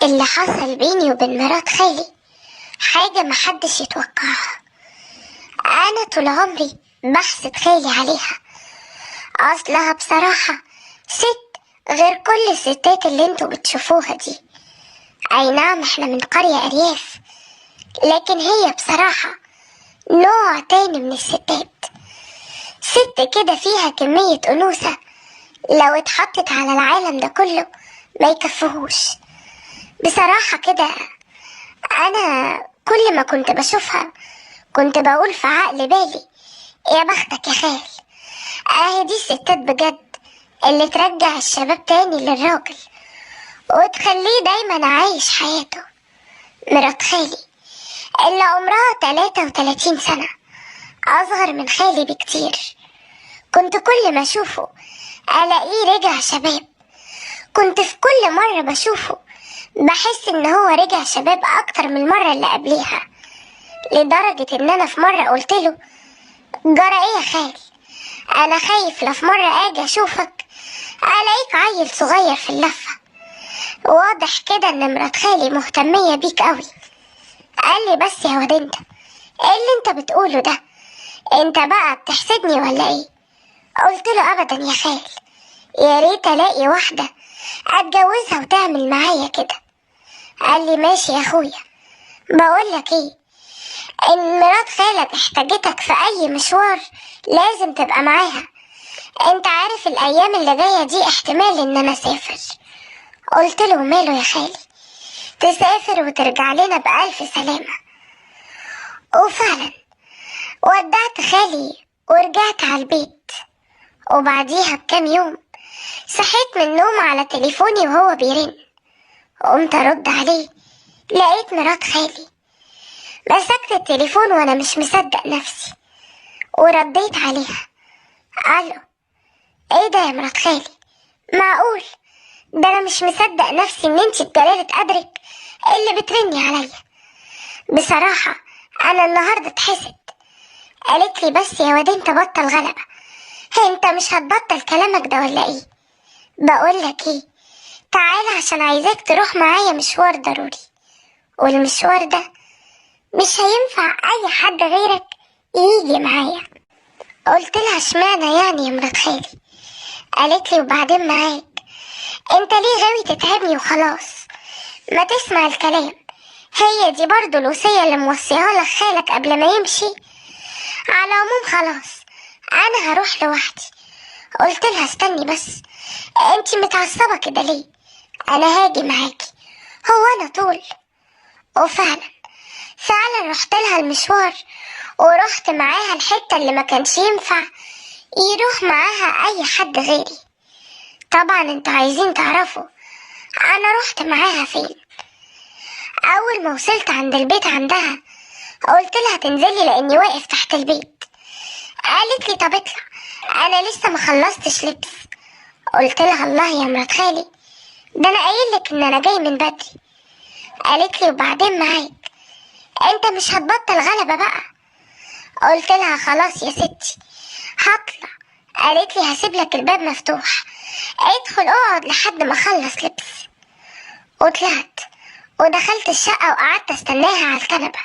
اللي حصل بيني وبين مرات خالي حاجة محدش يتوقعها. أنا طول عمري بحسد خالي عليها، أصلها بصراحة ست غير كل الستات اللي انتوا بتشوفوها دي. أي نعم احنا من قرية أرياف، لكن هي بصراحة نوع تاني من الستات. ست كده فيها كمية أنوثة لو اتحطت على العالم ده كله ما يكفهوش بصراحة كده. أنا كل ما كنت بشوفها كنت بقول في عقل بالي يا بختك يا خال، اهي دي الستات بجد اللي ترجع الشباب تاني للراجل وتخليه دايما عايش حياته. مرات خالي اللي عمرها 33 سنة، أصغر من خالي بكتير، كنت كل ما أشوفه ألاقيه رجع شباب. كنت في كل مرة بشوفه بحس إن هو رجع شباب أكتر من المرة اللي قبليها، لدرجة إن أنا في مرة قلت له جرى إيه يا خال؟ أنا خايف لا في مرة أجي أشوفك ألاقيك عيل صغير في اللفة. واضح كده إن مرات خالي مهتمية بيك أوي. قال لي بس يا واد انت، ايه اللي انت بتقوله ده؟ انت بقى بتحسدني ولا ايه؟ قلت له ابدا يا خال، يا ريت الاقي واحدة اتجوزها وتعمل معايا كده. قال لي ماشي يا اخويا، بقول لك ايه، ان مرات خالك احتاجتك في اي مشوار لازم تبقى معاها. انت عارف الايام اللي جاية دي احتمال ان انا اسافر. قلت له ماله يا خالي، تسافر وترجع لنا بألف سلامة. وفعلا ودعت خالي ورجعت على البيت، وبعديها بكام يوم صحيت من النوم على تليفوني وهو بيرن. قمت ارد عليه لقيت مرات خالي. مسكت التليفون وانا مش مصدق نفسي ورديت عليها. الو، ايه ده يا مرات خالي؟ معقول؟ ده انا مش مصدق نفسي ان انتي بجلالة قدرك اللي بترني عليا. بصراحة انا النهاردة اتحسد. قالت لي بس يا واد انت بطل غلبة، انت مش هتبطل كلامك ده ولا ايه؟ بقول لك ايه، تعالى عشان عايزاك تروح معايا مشوار ضروري، والمشوار ده مش هينفع اي حد غيرك يجي معايا. قلت لها اشمعنى يعني يا مرات خالي؟ قالت لي وبعدين معاك، انت ليه غاوي تتعبني وخلاص؟ ما تسمع الكلام، هي دي برضو الوصية اللي موصيها لك خالك قبل ما يمشي. على العموم خلاص انا هروح لوحدي. قلت لها استني بس، انتي متعصبة كده ليه؟ انا هاجي معاكي، هو انا طول؟ وفعلا رحت لها المشوار ورحت معاها الحتة اللي ما كانش ينفع يروح معاها اي حد غيري. طبعا انتوا عايزين تعرفوا انا رحت معاها فين. اول ما وصلت عند البيت عندها قلت لها تنزلي لاني واقف تحت البيت. قالت لي طب اطلع، انا لسه ما خلصتش لبس. قلت لها الله يا مرات خالي، ده انا قايل لك ان انا جاي من بدري. قالت لي وبعدين معاك، انت مش هتبطل غلبة بقى؟ قلت لها خلاص يا ستي هطلع. قالت لي هسيب لك الباب مفتوح، ادخل اقعد لحد ما اخلص لبس. وطلعت ودخلت الشقة وقعدت استناها على الكنبة.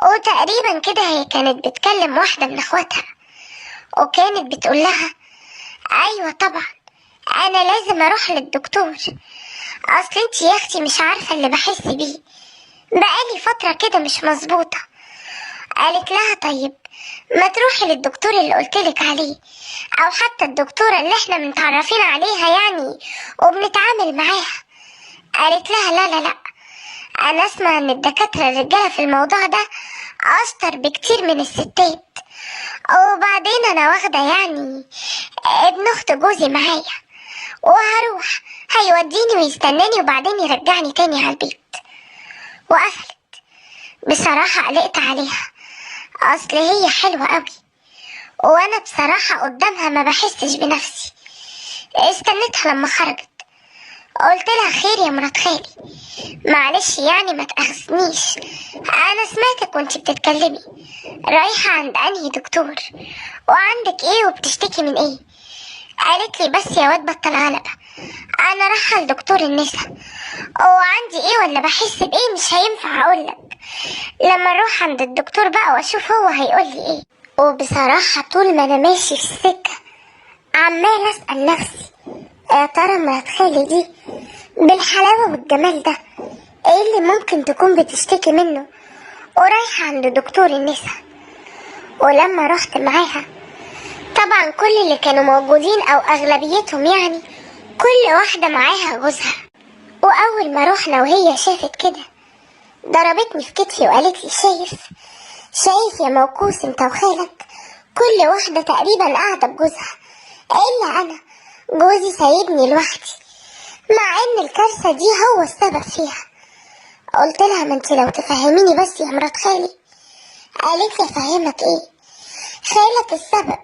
وتقريبا كده هي كانت بتكلم واحدة من اخواتها، وكانت بتقول لها ايوه طبعا انا لازم اروح للدكتور، اصل انتي يا اختي مش عارفة اللي بحس بيه، بقالي فترة كده مش مظبوطة. قالت لها طيب ما تروحي للدكتور اللي قلتلك عليه، او حتى الدكتورة اللي احنا متعرفين عليها يعني وبنتعامل معاها. قالت لها لا لا لا، انا اسمع ان الدكاترة الرجالة في الموضوع ده اشطر بكتير من الستات، وبعدين انا واخدة يعني ابن اخت جوزي معايا، وهروح هيوديني ويستناني وبعدين يرجعني تاني على البيت. وقفلت. بصراحة قلقت عليها، اصل هي حلوة قوي وانا بصراحة قدامها ما بحسش بنفسي. استنيتها لما خرجت. قلت لها خير يا مرات خالي؟ معلش يعني ما تأخذنيش، انا سمعتك وانتي بتتكلمي، رايحة عند انهي دكتور؟ وعندك ايه وبتشتكي من ايه؟ قالت لي بس يا واد بطل غلبة، انا رايحه لدكتور النساء، هو عندي ايه ولا بحس بايه مش هينفع اقولك. لما اروح عند الدكتور بقى واشوف هو هيقولي ايه. وبصراحه طول ما انا ماشي في السكه عمال اسال نفسي، يا ترى مرات خالي دي بالحلاوه والجمال ده ايه اللي ممكن تكون بتشتكي منه ورايحه عند دكتور النساء. ولما رحت معاها طبعا كل اللي كانوا موجودين او اغلبيتهم يعني كل واحدة معاها جوزها. واول ما روحنا وهي شافت كده ضربتني في كتفي وقالت لي شايف يا موكوس انت وخالك كل واحدة تقريبا قاعدة بجوزها الا انا جوزي سايبني لوحدي، مع ان الكارثة دي هو السبب فيها. قلت لها ما انت لو تفهميني بس يا مرات خالي. قالت لي افهمك ايه، خالك السبب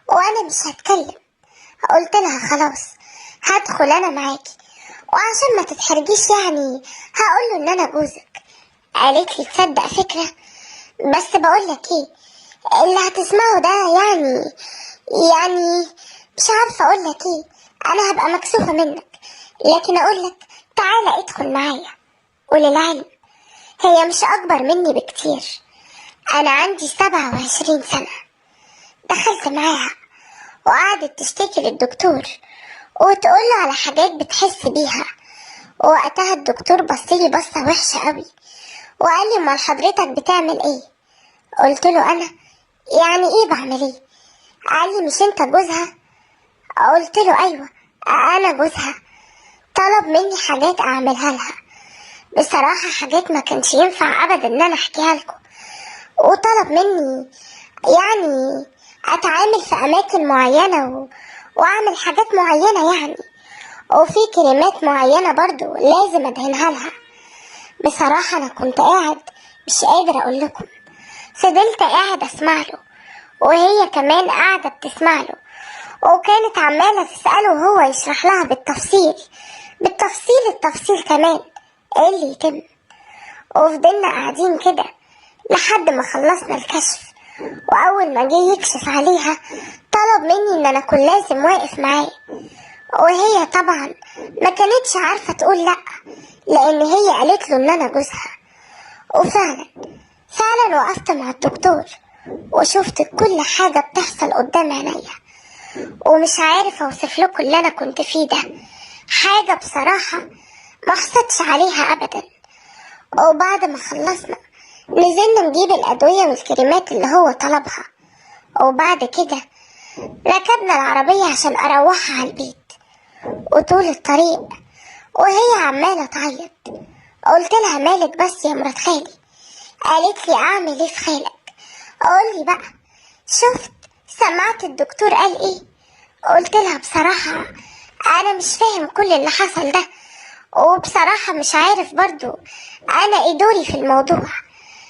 وانا مش هتكلم. قلت لها خلاص هدخل انا معاكي، وعشان ما تتحرجيش يعني هقوله ان انا جوزك. قالت لي تصدق فكرة، بس بقولك ايه اللي هتسمعه ده يعني مش عارفة اقولك ايه، انا هبقى مكسوفة منك، لكن اقولك تعالى ادخل معايا. وللعلم هي مش اكبر مني بكتير، انا عندي 27 سنة. دخلت معاها وقعدت تشتكي للدكتور وتقوله على حاجات بتحس بيها. ووقتها الدكتور بصلي بصة وحشة قوي وقال لي امال حضرتك بتعمل ايه؟ قلت له انا يعني ايه بعمل ايه؟ قال لي مش انت جوزها؟ قلت له ايوه انا جوزها. طلب مني حاجات اعملها لها، بصراحة حاجات ما كانش ينفع ابدا ان انا احكيها لكم. وطلب مني يعني اتعامل في اماكن معينة واعمل حاجات معينة يعني، وفي كلمات معينة برضو لازم ادهنها لها. بصراحة انا كنت قاعد مش قادر اقول لكم، فضلت قاعد اسمع له وهي كمان قاعدة بتسمع له، وكانت عمالة تسأله وهو يشرح لها التفصيل كمان ايه اللي يتم. وفضلنا قاعدين كده لحد ما خلصنا الكشف. واول ما جه يكشف عليها طلب مني ان انا اكون لازم واقف معاه، وهي طبعا ما كانتش عارفة تقول لا، لان هي قالت له ان انا جوزها. وفعلا وقفت مع الدكتور وشفت كل حاجة بتحصل قدام عينيا، ومش عارفة اوصف لكم اللي انا كنت فيه ده، حاجة بصراحة ما حصلتش عليها ابدا. وبعد ما خلصنا نزلنا نجيب الادوية والكريمات اللي هو طلبها، وبعد كده ركبنا العربية عشان اروحها على البيت. وطول الطريق وهي عمالة تعيط قلت لها مالك بس يا مرات خالي؟ قالت لي اعمل ايه في خالك؟ قولي بقى شفت سمعت الدكتور قال ايه؟ قلت لها بصراحة انا مش فاهم كل اللي حصل ده، وبصراحة مش عارف برضو انا ايه دوري في الموضوع.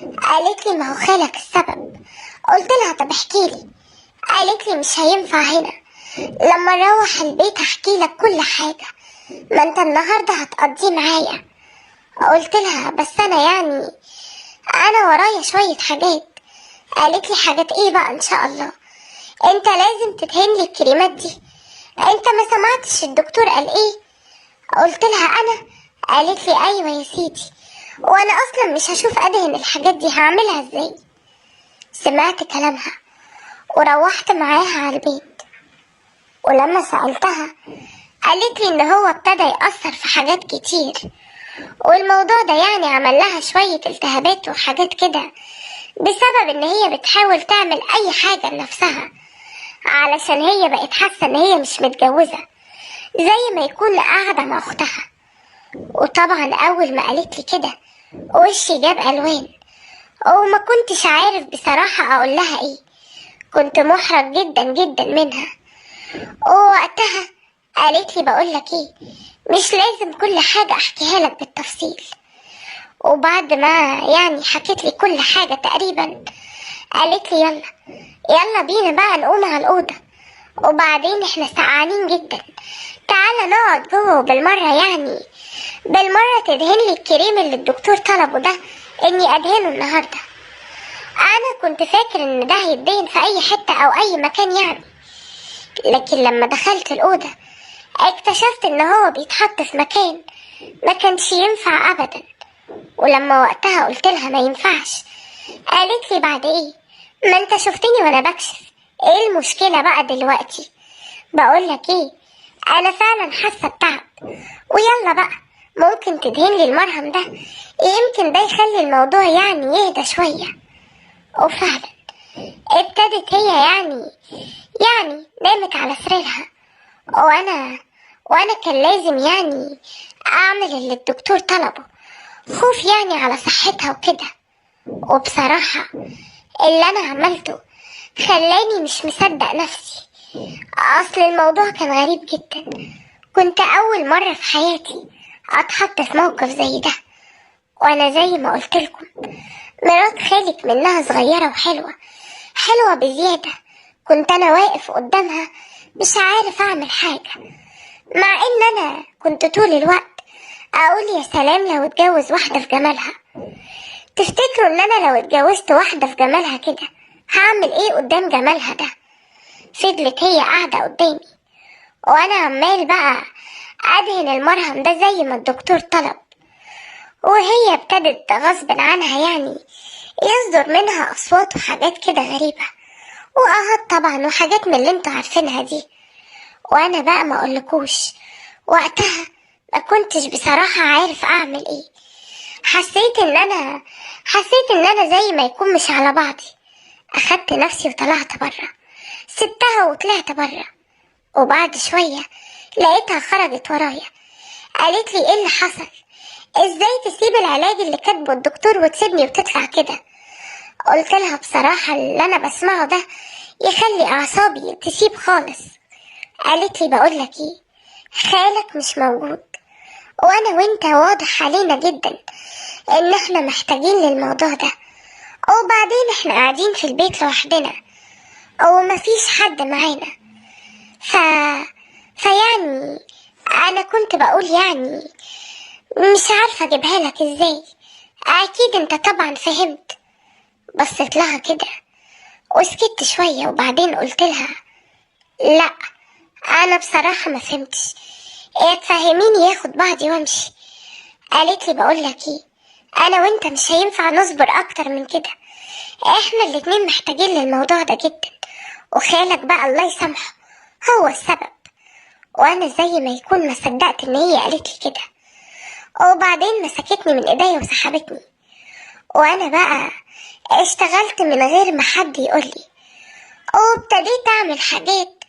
قالت لي ما هو خالك السبب. قلت لها طب احكيلي. قالت لي مش هينفع هنا، لما نروح البيت هحكي لك كل حاجة، ما انت النهاردة هتقضيه معايا. قلت لها بس انا ورايا شوية حاجات. قالت لي حاجات ايه بقى ان شاء الله؟ انت لازم تدهن لي الكريمات دي، انت ما سمعتش الدكتور قال ايه؟ قلت لها انا. قالت لي ايوه يا سيدي، وانا اصلا مش هشوف ادهن الحاجات دي هعملها ازاي. سمعت كلامها وروحت معاها على البيت، ولما سألتها قالت لي ان هو ابتدى يأثر في حاجات كتير، والموضوع ده عمل لها شوية التهابات وحاجات كده، بسبب ان هي بتحاول تعمل اي حاجة لنفسها، علشان هي بقت حاسة ان هي مش متجوزة، زي ما يكون قاعدة مع اختها. وطبعا اول ما قالت لي كده وشي جاب الوان، وما كنتش عارف بصراحة اقول لها ايه، كنت محرج جدا جدا منها. ووقتها قالت لي بقول لك ايه، مش لازم كل حاجة احكيها لك بالتفصيل. وبعد ما حكيت لي كل حاجة تقريبا قالت لي يلا بينا بقى نقوم على الأوضة، وبعدين احنا سقعانين جدا، تعالى نقعد جوه، بالمرة تدهن لي الكريم اللي الدكتور طلبه ده اني ادهنه النهاردة. انا كنت فاكر ان ده هيتدهن في اي حتة او اي مكان لكن لما دخلت الأوضة اكتشفت ان هو بيتحط في مكان ما كانش ينفع ابدا. ولما وقتها قلت لها ما ينفعش، قالت لي بعد ايه؟ ما انت شفتني وانا بكشف، ايه المشكلة بقى دلوقتي؟ بقولك ايه، انا فعلا حاسة بتعب، ويلا بقى ممكن تدهن لي المرهم ده، يمكن ده يخلي الموضوع يعني يهدى شوية. وفعلا ابتدت هي يعني نامت على سريرها، وانا كان لازم يعني اعمل اللي الدكتور طلبه، خوف يعني على صحتها وكده. وبصراحة اللي انا عملته خلاني مش مصدق نفسي. اصل الموضوع كان غريب جدا، كنت اول مرة في حياتي اتحط في موقف زي ده. وانا زي ما قلت لكم، مرات خالك منها صغيرة وحلوة، حلوة بزيادة. كنت انا واقف قدامها مش عارف اعمل حاجة، مع ان انا كنت طول الوقت اقول يا سلام لو اتجوز واحدة في جمالها. تفتكروا ان انا لو اتجوزت واحدة في جمالها كده هعمل ايه قدام جمالها ده؟ فضلت هي قاعدة قدامي، وانا عمال بقى ادهن المرهم ده زي ما الدكتور طلب، وهي ابتدت غصب عنها يعني يصدر منها اصوات وحاجات كده غريبة، واهات طبعا وحاجات من اللي انتوا عارفينها دي. وانا بقى ما اقولكوش وقتها ما كنتش بصراحة عارف اعمل ايه. حسيت ان انا زي ما يكون مش على بعضي. اخدت نفسي وطلعت برا، سبتها وطلعت برا. وبعد شوية لقيتها خرجت ورايا، قالت لي ايه اللي حصل؟ ازاي تسيب العلاج اللي كاتبه الدكتور وتسيبني وتطلع كده؟ قلت لها بصراحة اللي انا بسمعه ده يخلي اعصابي تسيب خالص. قالت لي بقولك ايه، خالك مش موجود، وانا وانت واضح علينا جدا ان احنا محتاجين للموضوع ده، وبعدين احنا قاعدين في البيت لوحدنا ومفيش حد معانا. ف... فيعني انا كنت بقول يعني مش عارفة اجيبها لك ازاي، اكيد انت طبعا فهمت. بصيت لها كده وسكت شوية، وبعدين قلت لها لا، انا بصراحة ما فهمتش، ايه تفهميني ياخد بعضي وامشي. قالت لي بقولك ايه، انا وانت مش هينفع نصبر اكتر من كده، احنا الاتنين محتاجين للموضوع ده جدا، وخالك بقى الله يسامحه هو السبب. وانا زي ما يكون ما صدقت ان هي قالت لي كده، وبعدين مسكتني من ايديا وسحبتني. وانا بقى اشتغلت من غير ما حد يقولي، وابتديت اعمل حاجات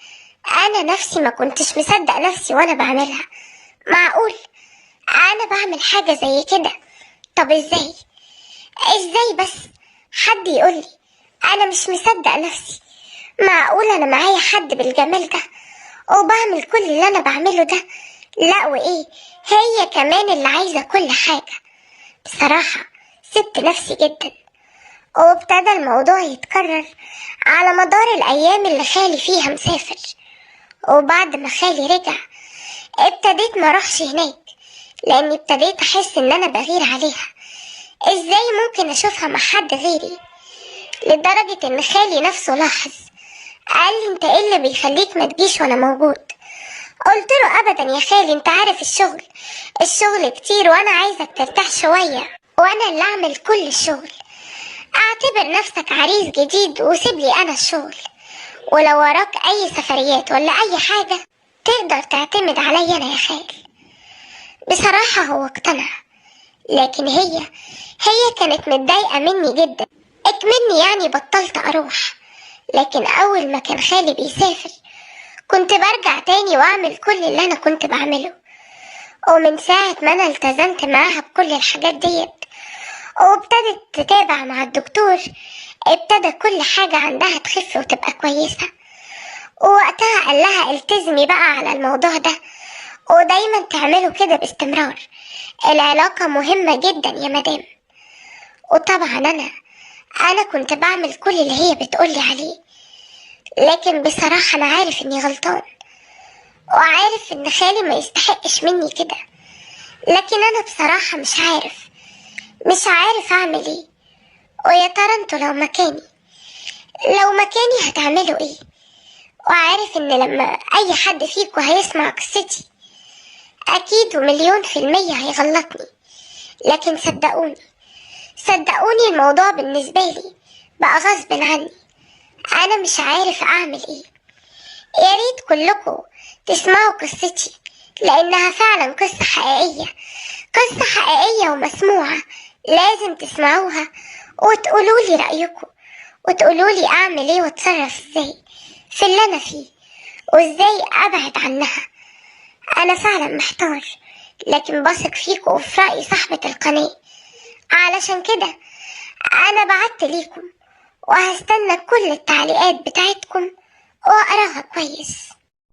انا نفسي ما كنتش مصدق نفسي وانا بعملها. معقول انا بعمل حاجة زي كده؟ طب ازاي بس حد يقولي؟ انا مش مصدق نفسي. معقول انا معايا حد بالجمال ده وبعمل كل اللي انا بعمله ده؟ لا وايه، هي كمان اللي عايزة كل حاجة. بصراحة سبت نفسي جدا، وابتدى الموضوع يتكرر على مدار الايام اللي خالي فيها مسافر. وبعد ما خالي رجع ابتديت ما اروحش هناك، لاني ابتديت احس ان انا بغير عليها. ازاي ممكن اشوفها مع حد غيري؟ لدرجة ان خالي نفسه لاحظ، قال لي انت ايه اللي بيخليك ما تجيش وانا موجود؟ قلت له ابدا يا خالي، انت عارف الشغل كتير وانا عايزك ترتاح شوية، وانا اللي اعمل كل الشغل. اعتبر نفسك عريس جديد وسيب لي انا الشغل، ولو وراك اي سفريات ولا اي حاجة تقدر تعتمد عليا انا يا خال. بصراحة هو اقتنع، لكن هي كانت متضايقة مني جدا، اكمني يعني بطلت اروح. لكن اول ما كان خالي بيسافر كنت برجع تاني واعمل كل اللي انا كنت بعمله. ومن ساعة ما انا التزمت معاها بكل الحاجات ديت وابتدت تتابع مع الدكتور، ابتدى كل حاجة عندها تخف وتبقى كويسة. ووقتها قال لها التزمي بقى على الموضوع ده، ودايما تعملوا كده باستمرار، العلاقة مهمة جدا يا مدام. وطبعا انا كنت بعمل كل اللي هي بتقولي عليه، لكن بصراحة انا عارف اني غلطان، وعارف ان خالي ما يستحقش مني كده. لكن انا بصراحة مش عارف اعمل ايه. ويا ترى انتوا لو مكاني هتعملوا ايه؟ وعارف ان لما اي حد فيكم هيسمع قصتي اكيد و1,000,000% هيغلطني، لكن صدقوني الموضوع بالنسبة لي بقى غصب عني. انا مش عارف اعمل ايه. يا ريت كلكم تسمعوا قصتي لانها فعلا قصة حقيقية ومسموعة. لازم تسمعوها وتقولوا لي رأيكم، وتقولوا لي اعمل ايه واتصرف ازاي في اللي انا فيه، وازاي ابعد عنها. انا فعلا محتار، لكن بثق فيكم وفي رأي صاحبة القناة. علشان كده انا بعت ليكم، وهستنى كل التعليقات بتاعتكم واقراها كويس.